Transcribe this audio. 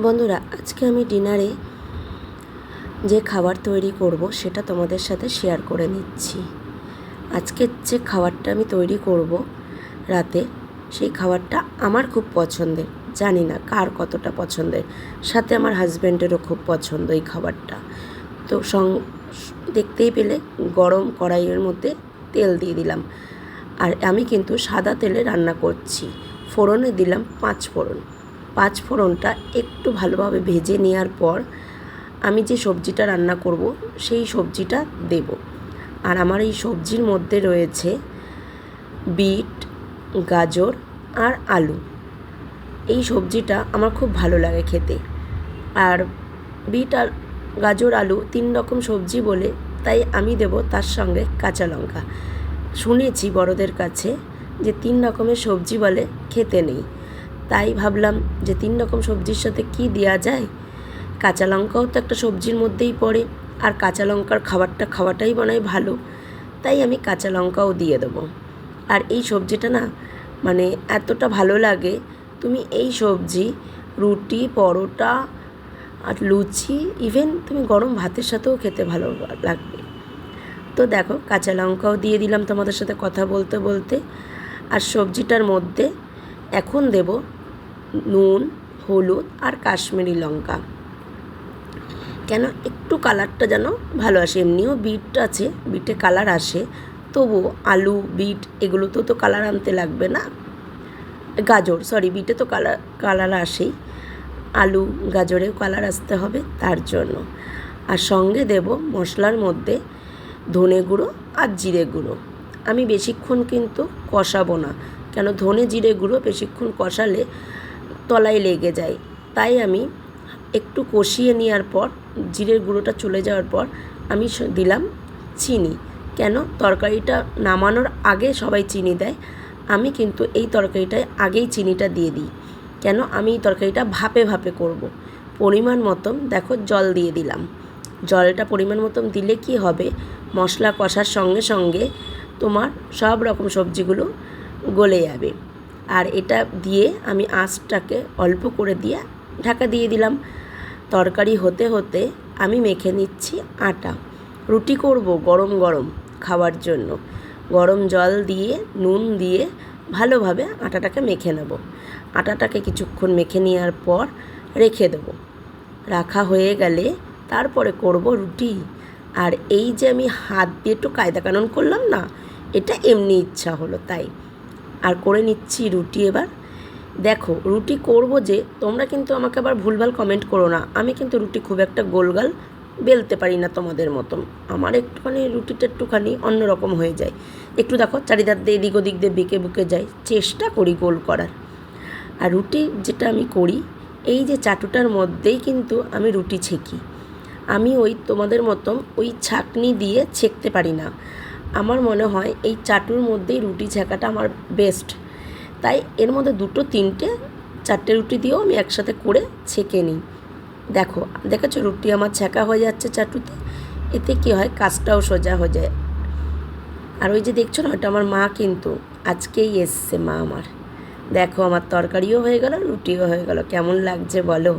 বন্ধুরা, আজকে আমি ডিনারে যে খাবার তৈরি করব সেটা তোমাদের সাথে শেয়ার করে নিচ্ছি। আজকে যে খাবারটা আমি তৈরি করব রাতে, সেই খাবারটা আমার খুব পছন্দের। জানি না কার কতটা পছন্দের, সাথে আমার হাজব্যান্ডেরও খুব পছন্দ এই খাবারটা। তো দেখতেই পেলে গরম কড়াইয়ের মধ্যে তেল দিয়ে দিলাম। আর আমি কিন্তু সাদা তেলে রান্না করছি। ফোড়নে দিলাম 5 ফোড়ন। 5 ফোড়নটা একটু ভালোভাবে ভেজে নেওয়ার পর আমি যে সবজিটা রান্না করব সেই সবজিটা দেব। আর আমার এই সবজির মধ্যে রয়েছে বিট, গাজর আর আলু। এই সবজিটা আমার খুব ভালো লাগে খেতে। আর বিট আর গাজর আলু 3 রকম সবজি বলে তাই আমি দেব তার সঙ্গে কাঁচা লঙ্কা। শুনেছি বড়দের কাছে যে 3 রকমের সবজি বলে খেতে নেই, তাই ভাবলাম যে 3 রকম সবজির সাথে কি দেওয়া যায়। কাঁচা লঙ্কাও তো একটা সবজির মধ্যেই পড়ে, আর কাঁচা লঙ্কার খাওয়াটাই মনে ভালো, তাই আমি কাঁচা লঙ্কাও দিয়ে দেবো। আর এই সবজিটা না মানে এতটা ভালো লাগে, তুমি এই সবজি রুটি, পরোটা আর লুচি, ইভেন তুমি গরম ভাতের সাথেও খেতে ভালো লাগবে। তো দেখো, কাঁচা লঙ্কাও দিয়ে দিলাম তোমাদের সাথে কথা বলতে বলতে। আর সবজিটার মধ্যে এখন দেব নুন, হলুদ আর কাশ্মীরি লঙ্কা, কেন একটু কালারটা যেন ভালো আসে। এমনিও বিট আছে, বিটে কালার আসে, তবুও আলু, বিট এগুলোতেও তো কালার আনতে লাগবে না। গাজর, বিটে তো কালার আসেই, আলু গাজরেও কালার আসতে হবে তার জন্য। আর সঙ্গে দেব মশলার মধ্যে ধনে গুঁড়ো আর জিরে গুঁড়ো। আমি বেশিক্ষণ কিন্তু কষাবো না, কেন ধনে জিরে গুঁড়ো বেশিক্ষণ কষালে তলায় লেগে যায়। তাই আমি একটু কষিয়ে নেওয়ার পর, জিরের গুঁড়োটা চলে যাওয়ার পর আমি দিলাম চিনি। কেন তরকারিটা নামানোর আগে সবাই চিনি দেয়, আমি কিন্তু এই তরকারিটায় আগেই চিনিটা দিয়ে দিই। কেন আমি এই তরকারিটা ভাপে ভাপে করব। পরিমাণ মতন দেখো জল দিয়ে দিলাম। জলটা পরিমাণ মতন দিলে কি হবে, মশলা কষার সঙ্গে সঙ্গে তোমার সব রকম সবজিগুলো গলে যাবে। আর এটা দিয়ে আমি আঁচটাকে অল্প করে দিয়ে ঢাকা দিয়ে দিলাম। তরকারি হতে হতে আমি মেখে নিচ্ছি আটা। রুটি করব গরম গরম খাওয়ার জন্য। গরম জল দিয়ে নুন দিয়ে ভালোভাবে আটাটাকে মেখে নেব। আটাটাকে কিছুক্ষণ মেখে নেওয়ার পর রেখে দেবো। রাখা হয়ে গেলে তারপরে করব রুটি। আর এই যে আমি হাত দিয়ে একটু কায়দা কানুন করলাম না, এটা এমনি ইচ্ছা হলো তাই। আর করে নিচ্ছি রুটি। এবার দেখো, রুটি করব যে তোমরা কিন্তু আমাকে আবার ভুলভাল কমেন্ট করো না। আমি কিন্তু রুটি খুব একটা গোলগাল বেলতে পারি না তোমাদের মতন। আমার একটুখানি রুটিটা একটুখানি অন্যরকম হয়ে যায়। একটু দেখো চারিধার দিয়ে এদিক ওদিক দিয়ে বেঁকে বুকে যায়, চেষ্টা করি গোল করার। আর রুটি যেটা আমি করি, এই যে চাটুটার মধ্যেই কিন্তু আমি রুটি ছেঁকি। আমি তোমাদের মতন ওই ছাঁকনি দিয়ে ছেঁকতে পারি না। আমার মনে হয় এই চাটুর মধ্যেই রুটি ছেঁকাটা আমার বেস্ট। তাই এর মধ্যে 2, 3, 4টে রুটি দিয়েও আমি একসাথে করে ছেঁকে নিই। দেখেছো রুটি আমার ছেঁকা হয়ে যাচ্ছে চাটুতে। এতে কি হয়, কাজটাও সোজা হয়ে যায়। আর ওই যে দেখছো না, ওটা আমার মা কিন্তু আজকেই এসছে মা আমার। দেখো, আমার তরকারিও হয়ে গেল, রুটিও হয়ে গেল। কেমন লাগছে বলো?